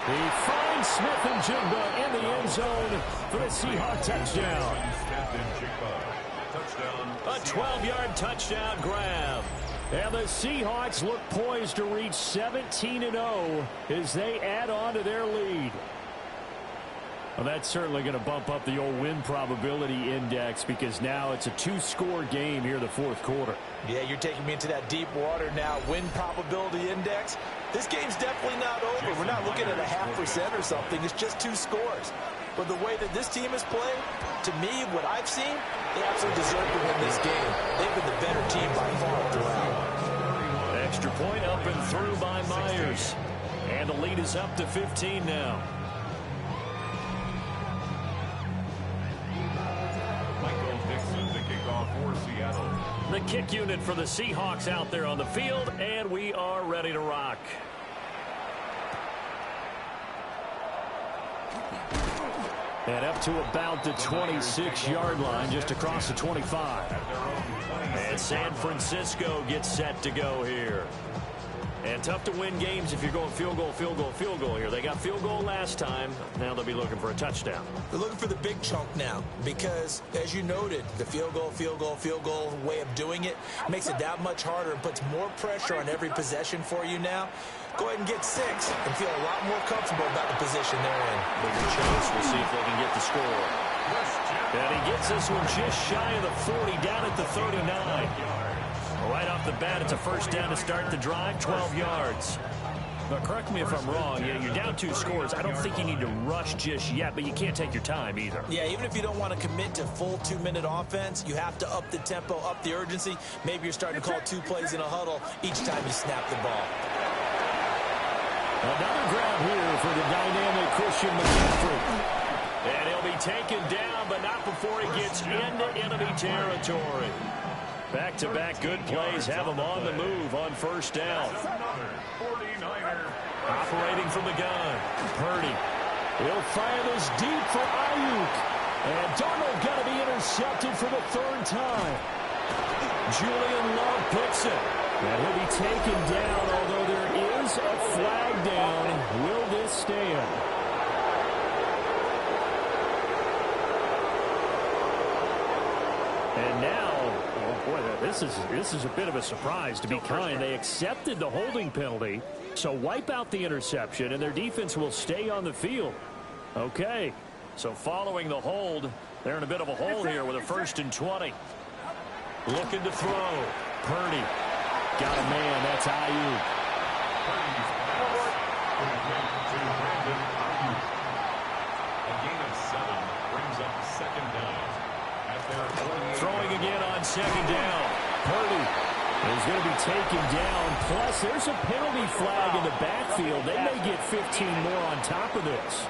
He finds Smith-Njigba in the end zone for the Seahawks touchdown. A 12-yard touchdown grab. And the Seahawks look poised to reach 17-0 as they add on to their lead. Well, that's certainly going to bump up the old win probability index because now it's a 2-score game here in the 4th quarter. Yeah, you're taking me into that deep water now. Win probability index. This game's definitely not over. We're not looking at a 0.5% or something. It's just 2 scores. But the way that this team has played, to me, what I've seen, they absolutely deserve to win this game. They've been the better team by far throughout. Extra point up and through by Myers. And the lead is up to 15 now. The kick unit for the Seahawks out there on the field, and we are ready to rock. And up to about the 26-yard line, just across the 25. And San Francisco gets set to go here. And tough to win games if you're going field goal, field goal, field goal here. They got field goal last time. Now they'll be looking for a touchdown. They're looking for the big chunk now because, as you noted, the field goal, field goal, field goal way of doing it makes it that much harder and puts more pressure on every possession for you now. Go ahead and get 6 and feel a lot more comfortable about the position they're in. Bigger chance. We'll see if they can get the score. And he gets this one just shy of the 40, down at the 39. Right off the bat, it's a first down to start the drive, 12 yards. Now, correct me if I'm wrong. Yeah, you're down 2 scores. I don't think you need to rush just yet, but you can't take your time either. Yeah, even if you don't want to commit to full 2-minute offense, you have to up the tempo, up the urgency. Maybe you're starting to call 2 plays in a huddle each time you snap the ball. Another grab here for the dynamic Christian McCaffrey. And he'll be taken down, but not before he gets into enemy territory. Back-to-back good plays have him on the move on first down. Operating from the gun. Purdy. He'll fire this deep for Ayuk. And Darnold got to be intercepted for the third time. Julian Love picks it. And he'll be taken down, although there is a flag down. Will this stand? And now, oh boy, this is a bit of a surprise, to be kind. They accepted the holding penalty, so wipe out the interception, and their defense will stay on the field. Okay, so following the hold, they're in a bit of a hole here with a 1st and 20. Looking to throw. Purdy. Got a man. That's Ayuk. A gain of 7 brings up 2nd down. Throwing again on 2nd down. Purdy is going to be taken down. Plus, there's a penalty flag in the backfield. They may get 15 more on top of this.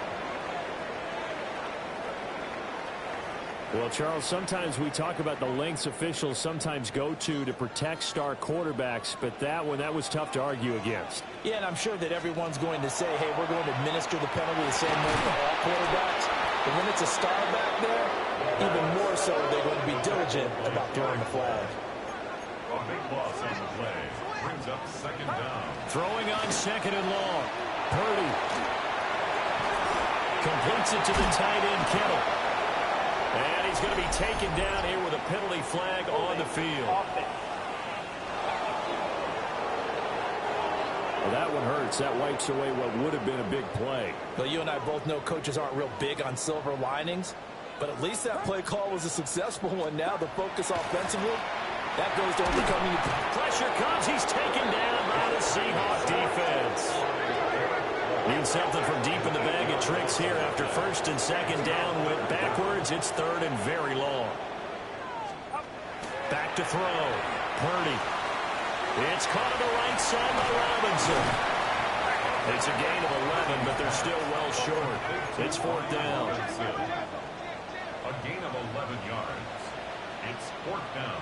Well, Charles, sometimes we talk about the lengths officials sometimes go to protect star quarterbacks, but that was tough to argue against. Yeah, and I'm sure that everyone's going to say, hey, we're going to administer the penalty the same way for all quarterbacks. But when it's a star back there, even more so they're going to be diligent about throwing the flag. A big loss on the play. Brings up 2nd down. Throwing on 2nd and long. Purdy completes it to the tight end, Kittle. And he's going to be taken down here with a penalty flag on the field. Well, that one hurts. That wipes away what would have been a big play. Well, you and I both know coaches aren't real big on silver linings, but at least that play call was a successful one. Now the focus offensively, that goes to overcoming. Pressure comes. He's taken down by the Seahawks defense. Need something from deep in the bag of tricks here after 1st and 2nd down. Went backwards. It's 3rd and very long. Back to throw. Purdy. It's caught on the right side by Robinson. It's a gain of 11, but they're still well short. It's 4th down. A gain of 11 yards. It's 4th down.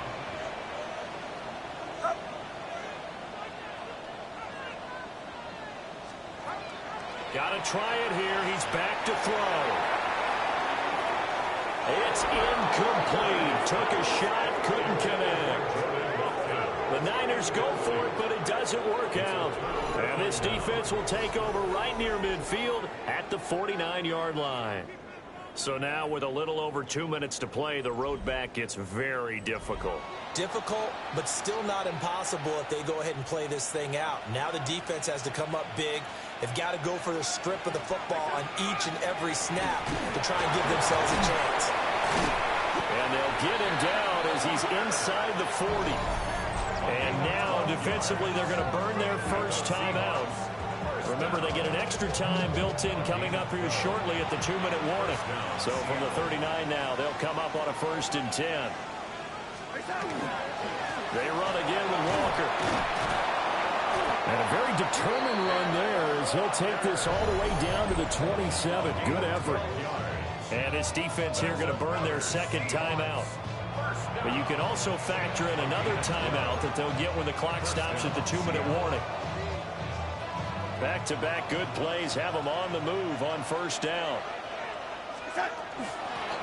Got to try it here. He's back to throw. It's incomplete. Took a shot, couldn't connect. The Niners go for it, but it doesn't work out. And this defense will take over right near midfield at the 49-yard line. So now with a little over 2 minutes to play, the road back gets very difficult. Difficult, but still not impossible if they go ahead and play this thing out. Now the defense has to come up big. They've got to go for the strip of the football on each and every snap to try and give themselves a chance. And they'll get him down as he's inside the 40. And now defensively they're going to burn their first timeout. Remember, they get an extra time built in coming up here shortly at the 2-minute warning. So from the 39 now, they'll come up on a 1st and 10. They run again with Walker. And a very determined run there as he'll take this all the way down to the 27. Good effort. And this defense here going to burn their 2nd timeout. But you can also factor in another timeout that they'll get when the clock stops at the 2-minute warning. Back-to-back good plays have them on the move on 1st down.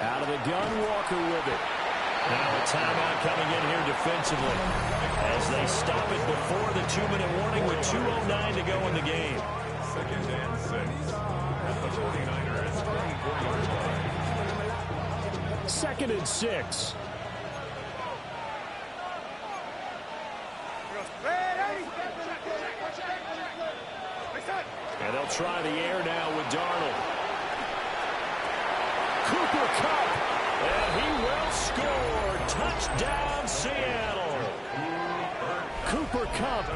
Out of the gun, Walker with it. Now a timeout coming in here defensively as they stop it before the 2-minute warning with 2:09 to go in the game. 2nd and 6 at the 49ers 24-yard line. 2nd and 6. And they'll try the air now with Darnold. Cooper Kupp, and he will score. Touchdown, Seattle. Cooper Kupp,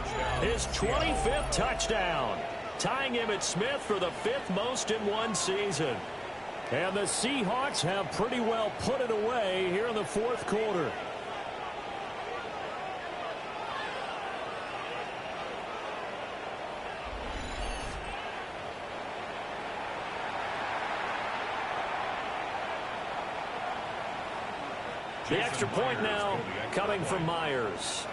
his 25th touchdown, tying him at Smith for the 5th most in one season. And the Seahawks have pretty well put it away here in the 4th quarter. The extra point now coming from Myers.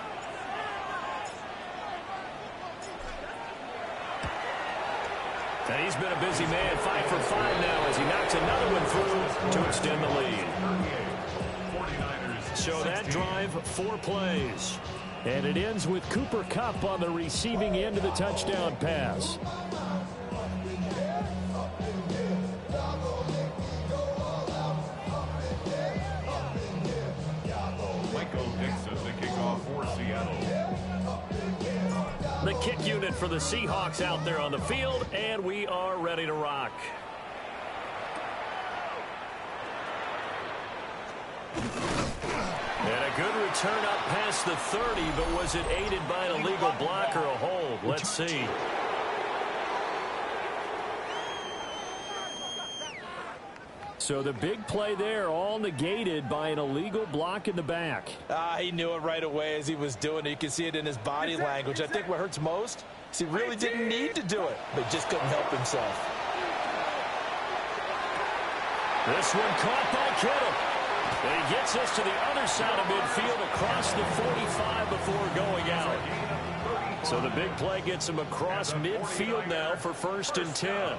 And he's been a busy man, 5 for 5 now as he knocks another one through to extend the lead. So that drive, 4 plays. And it ends with Cooper Kupp on the receiving end of the touchdown pass. The kick unit for the Seahawks out there on the field, and we are ready to rock. And a good return up past the 30, but was it aided by an illegal block or a hold? Let's see. So the big play there, all negated by an illegal block in the back. He knew it right away as he was doing it. You can see it in his body language. I think what hurts most is he really didn't need to do it, but just couldn't help himself. This one caught by Kittle. And he gets us to the other side of midfield across the 45 before going out. So the big play gets him across midfield now for 1st and 10.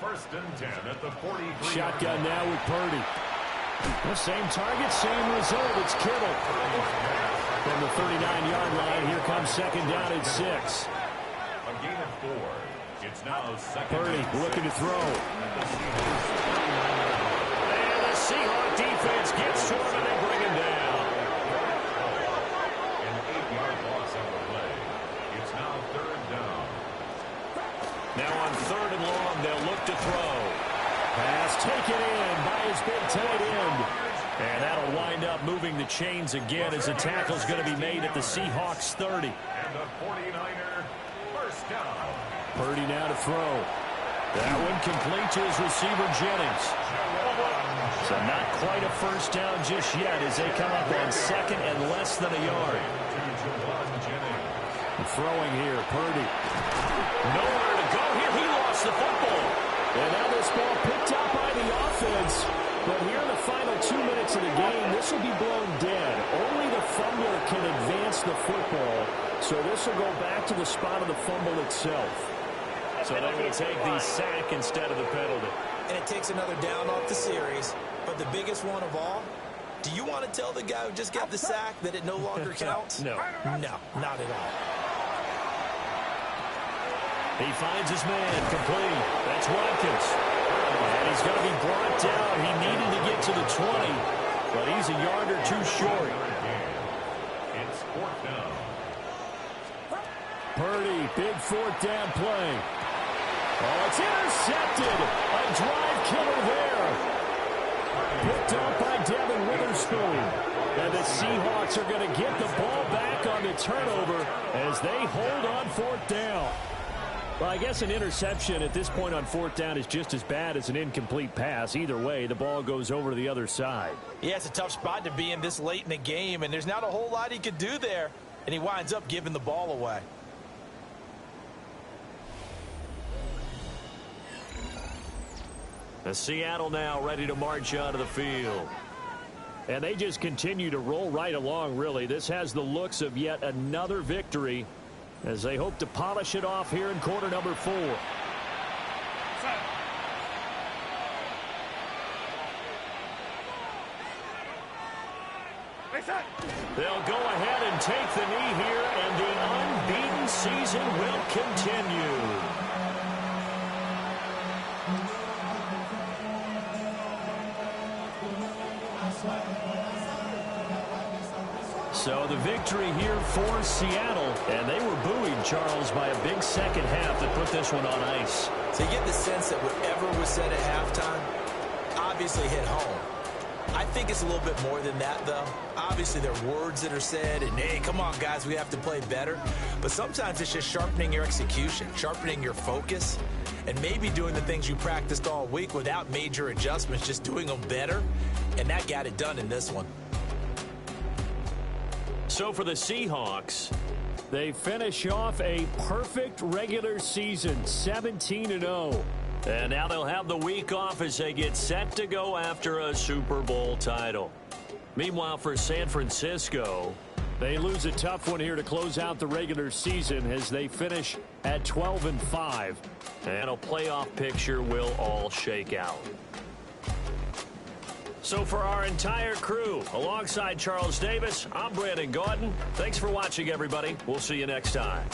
1st and 10 at the 43. Shotgun now with Purdy. The same target, same result. It's Kittle. From the 39-yard line, here comes 2nd down at 6. A gain of 4. It's now 2nd. Purdy looking to throw. And the Seahawk defense gets to him and they bring him down. An 8-yard loss on the play. It's now 3rd down. Now on 3rd and long, they'll look to throw. Pass taken in by his big tight end. And that'll wind up moving the chains again as the tackle's going to be made at the Seahawks 30. And the 49er, 1st down. Purdy now to throw. That one complete to his receiver, Jennings. So not quite a 1st down just yet as they come up on 2nd and less than a yard. Throwing here, Purdy. Nowhere to go here. He lost the football. And now this ball picked up by the offense. But here in the final 2 minutes of the game, this will be blown dead. Only the fumbler can advance the football. So this will go back to the spot of the fumble itself. So they will take the sack instead of the penalty. And it takes another down off the series. But the biggest one of all, do you want to tell the guy who just got the sack that it no longer counts? No. No, not at all. He finds his man, complete. That's Watkins. And he's going to be brought down. He needed to get to the 20, but he's a yard or 2 short. It's 4th down. Purdy, big 4th down play. Oh, it's intercepted. A drive killer there. Picked up by Devin Witherspoon. And the Seahawks are going to get the ball back on the turnover as they hold on 4th down. Well, I guess an interception at this point on 4th down is just as bad as an incomplete pass. Either way, the ball goes over to the other side. Yeah, it's a tough spot to be in this late in the game, and there's not a whole lot he could do there, and he winds up giving the ball away. The Seattle now ready to march out of the field. And they just continue to roll right along, really. This has the looks of yet another victory as they hope to polish it off here in quarter number 4. They'll go ahead and take the knee here, and the unbeaten season will continue. So the victory here for Seattle, and they were buoyed, Charles, by a big second half that put this one on ice. So you get the sense that whatever was said at halftime obviously hit home. I think it's a little bit more than that, though. Obviously, there are words that are said, and, hey, come on, guys, we have to play better. But sometimes it's just sharpening your execution, sharpening your focus, and maybe doing the things you practiced all week without major adjustments, just doing them better. And that got it done in this one. So for the Seahawks, they finish off a perfect regular season, 17-0. And now they'll have the week off as they get set to go after a Super Bowl title. Meanwhile, for San Francisco, They lose a tough one here to close out the regular season as they finish at 12-5. And a playoff picture will all shake out. So for our entire crew, alongside Charles Davis, I'm Brandon Gaudin. Thanks for watching, everybody. We'll see you next time.